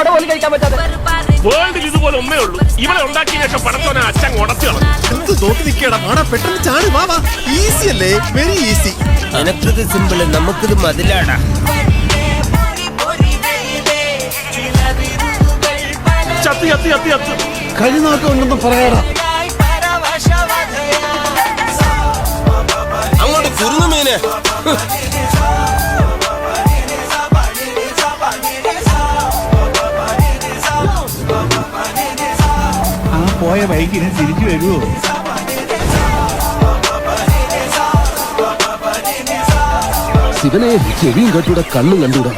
Soda പോലും കഴിക്കാൻ പറ്റാതെ. വേൾഡിൽ ഇതുപോലെ ഒന്നേ ഉള്ളൂ. ഇവളെ ഉണ്ടാക്കിയ ശേഷം പടത്തോനെ അച്ഛൻ ഉടച്ചു കളഞ്ഞു. നോക്കി നിൽക്കടാ, പെട്ടെന്ന് ചാടി വാ. ഈസി അല്ലേ? Very easy. എനക്കിത് സിമ്പിള്, നമുക്കിത് മതിലാടാ. ചത്ത് ചത്ത് ചത്ത് ചത്ത് കഴിനാക്കം ഉണ്ടെന്ന് പറയാടാ. അങ്ങോട്ട് കുരുന്നു മീനെ. പോയ ബൈക്കിന് തിരിച്ചു വരുമോ? ശിവനെ ചെവിയും കണ്ടൂടാ, കണ്ണും കണ്ടൂടാ.